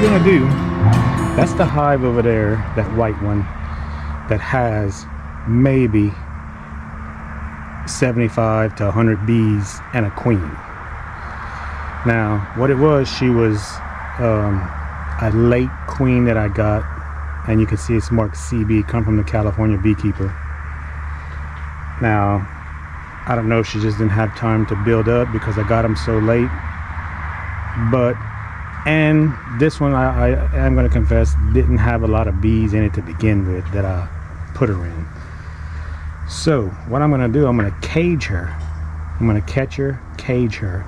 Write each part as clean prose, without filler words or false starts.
we're gonna do, that's the hive over there, that white one, that has maybe 75 to 100 bees and a queen. Now, what it was, she was a late queen that I got, and you can see it's marked CB, come from the California beekeeper. Now, I don't know if she just didn't have time to build up because I got them so late. But, and this one, I am going to confess, didn't have a lot of bees in it to begin with that I put her in. So, what I'm going to do, I'm going to cage her. I'm going to catch her, cage her,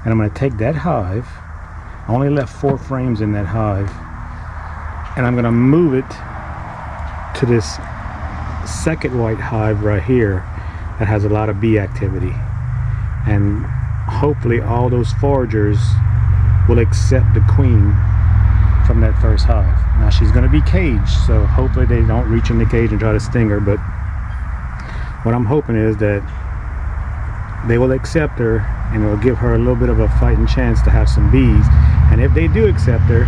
and I'm going to take that hive. I only left 4 frames in that hive, and I'm going to move it to this second white hive right here that has a lot of bee activity, and hopefully all those foragers will accept the queen from that first hive. Now she's going to be caged, so hopefully they don't reach in the cage and try to sting her, but what I'm hoping is that they will accept her and it will give her a little bit of a fighting chance to have some bees. And if they do accept her,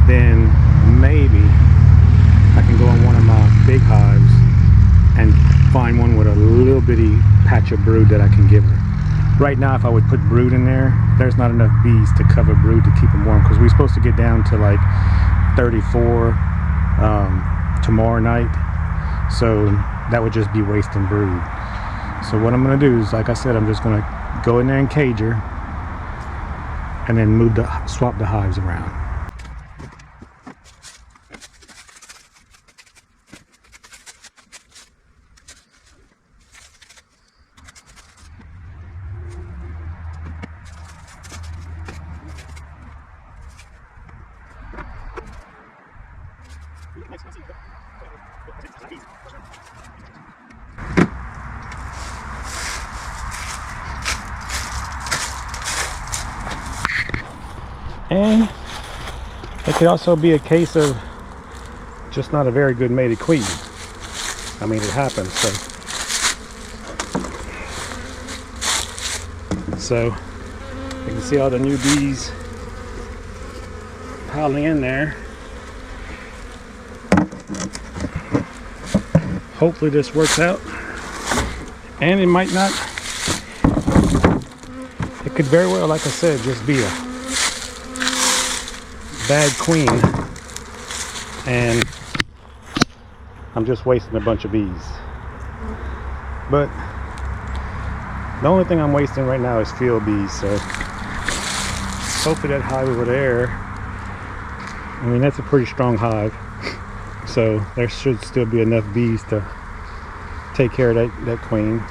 then maybe I can go on one of my big hives and find one with a little bitty patch of brood that I can give her. Right now, if I would put brood in there, there's not enough bees to cover brood to keep them warm, because we're supposed to get down to like 34 tomorrow night, so that would just be wasting brood. So what I'm going to do is, like I said, I'm just going to go in there and cage her, and then swap the hives around. And it could also be a case of just not a very good mated queen. I mean, it happens. So you can see all the new bees piling in there. Hopefully this works out, and it might not. It could very well, like I said, just be a bad queen, and I'm just wasting a bunch of bees. But the only thing I'm wasting right now is field bees, so hopefully that hive over there, I mean, that's a pretty strong hive, so there should still be enough bees to take care of that queen.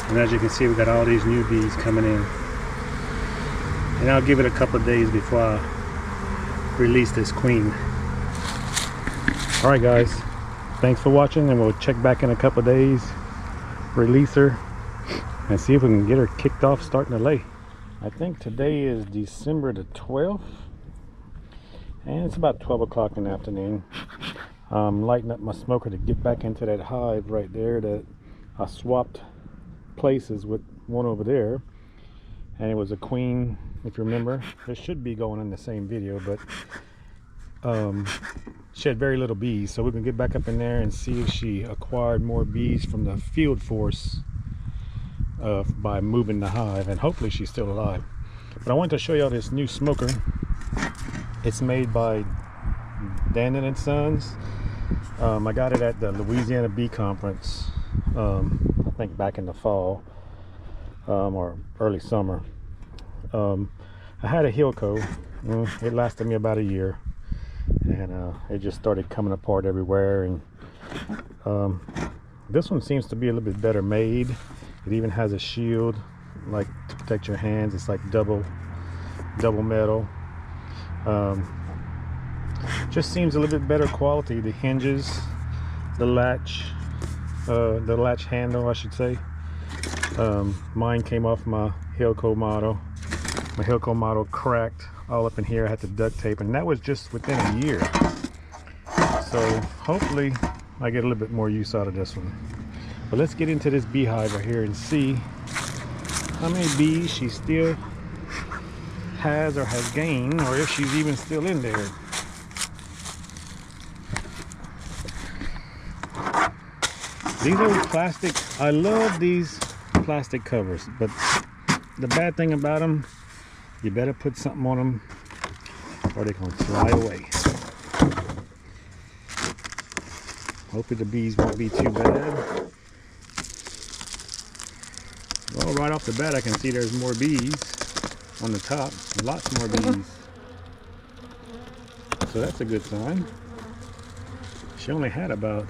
And as you can see, we got all these new bees coming in, and I'll give it a couple of days before I release this queen. Alright guys, thanks for watching, and we'll check back in a couple of days, release her, and see if we can get her kicked off starting to lay. I think today is December the 12th, and it's about 12 o'clock in the afternoon. I'm lighting up my smoker to get back into that hive right there that I swapped places with one over there, and it was a queen. If you remember, this should be going in the same video, but she had very little bees, so we can get back up in there and see if she acquired more bees from the field force by moving the hive, and hopefully she's still alive. But I wanted to show y'all this new smoker. It's made by Dannon and Sons. I got it at the Louisiana Bee Conference, I think back in the fall or early summer. I had a Hilco. It lasted me about a year, and it just started coming apart everywhere. And this one seems to be a little bit better made. It even has a shield, like to protect your hands. It's like double metal. Just seems a little bit better quality. The hinges, the latch handle, I should say. Mine came off my Hilco model. My Hilco model cracked all up in here. I had to duct tape, and that was just within a year. So hopefully I get a little bit more use out of this one. But let's get into this beehive right here and see how many bees she still has or has gained, or if she's even still in there. These old plastic, I love these plastic covers, but the bad thing about them, you better put something on them or they're gonna fly away. Hopefully the bees won't be too bad. Well, right off the bat I can see there's more bees on the top, lots more bees. So that's a good sign. She only had about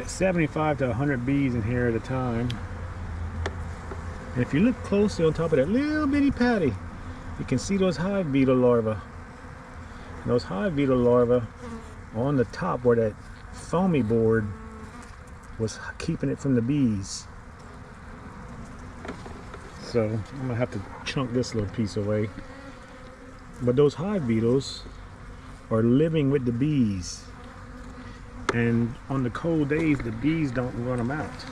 75 to 100 bees in here at a time. And if you look closely on top of that little bitty patty, you can see those hive beetle larvae. And those hive beetle larvae on the top where that foamy board was keeping it from the bees. So I'm gonna have to chunk this little piece away. But those hive beetles are living with the bees. And on the cold days, the bees don't run them out.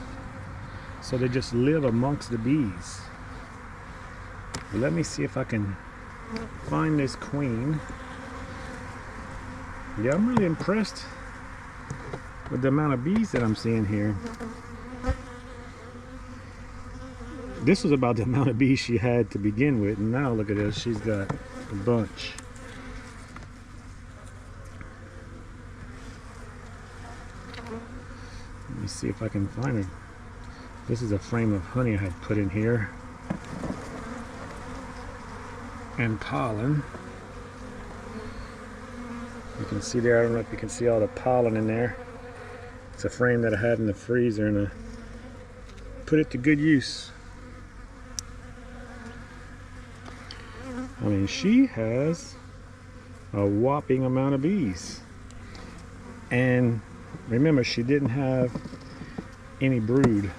So they just live amongst the bees. But let me see if I can find this queen. Yeah, I'm really impressed with the amount of bees that I'm seeing here. This was about the amount of bees she had to begin with, and now look at this, she's got a bunch. Let me see if I can find her. This is a frame of honey I had put in here. And pollen. You can see there, I don't know if you can see all the pollen in there. It's a frame that I had in the freezer and I put it to good use. I mean, she has a whopping amount of bees. And remember, she didn't have any brood.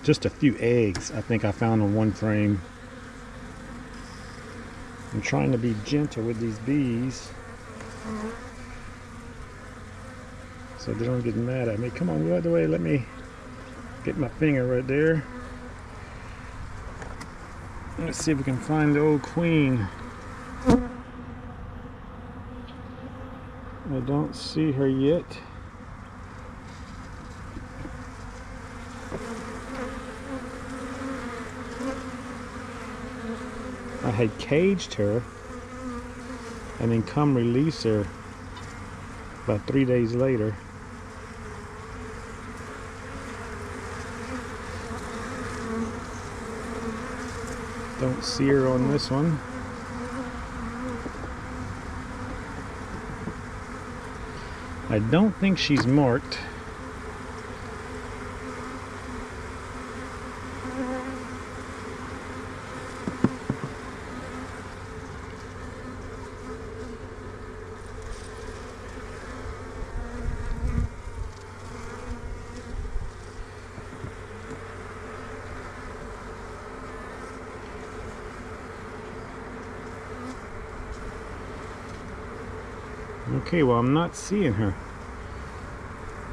Just a few eggs I think I found on one frame. I'm trying to be gentle with these bees so they don't get mad at me. Come on, go out the way, let me get my finger right there. Let's see if we can find the old queen. I don't see her yet. I had caged her and then come release her about 3 days later. Don't see her on this one. I don't think she's marked. Okay, well, I'm not seeing her.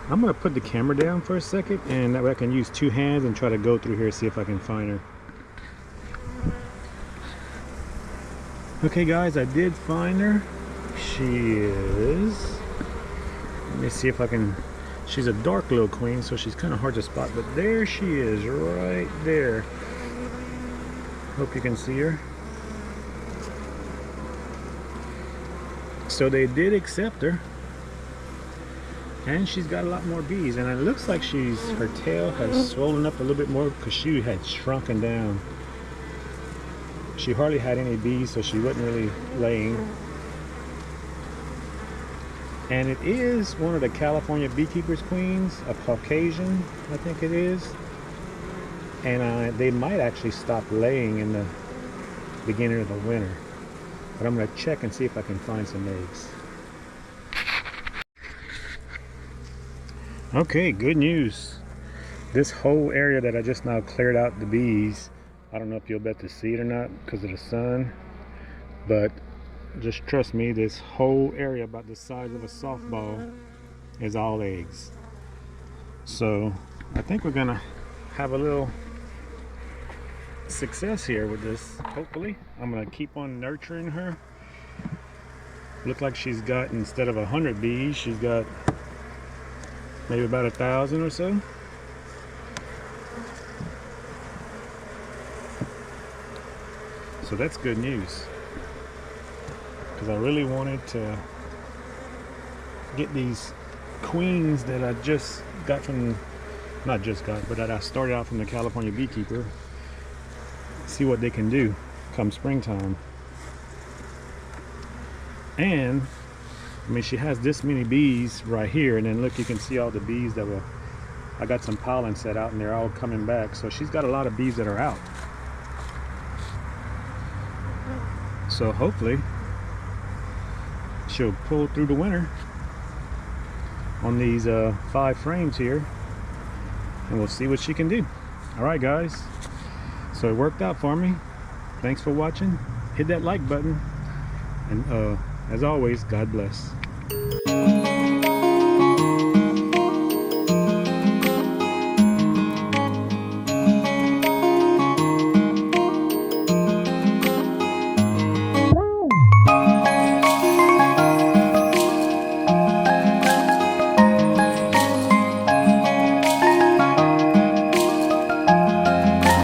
I'm gonna put the camera down for a second, and that way I can use two hands and try to go through here and see if I can find her. Okay guys, I did find her. She is, let me see if I can, she's a dark little queen, so she's kind of hard to spot, but there she is, right there. Hope you can see her. So they did accept her, and she's got a lot more bees, and it looks like her tail has swollen up a little bit more because she had shrunken down. She hardly had any bees, so she wasn't really laying. And it is one of the California beekeepers queens, a Caucasian, I think it is. And they might actually stop laying in the beginning of the winter. But I'm going to check and see if I can find some eggs. Okay, good news. This whole area that I just now cleared out the bees, I don't know if you'll be able to see it or not because of the sun, but just trust me, this whole area about the size of a softball is all eggs. So I think we're gonna have a little success here with this. Hopefully I'm gonna keep on nurturing her. Look like she's got, instead of 100 bees, she's got maybe about 1,000 or so. So that's good news, because I really wanted to get these queens that I just got from, not just got, but that I started out from the California beekeeper. See what they can do come springtime. And I mean, she has this many bees right here, and then look, you can see all the bees that were, I got some pollen set out and they're all coming back. So she's got a lot of bees that are out. So hopefully she'll pull through the winter on these 5 frames here, and we'll see what she can do. All right, guys, so it worked out for me. Thanks for watching. Hit that like button, and as always, God bless.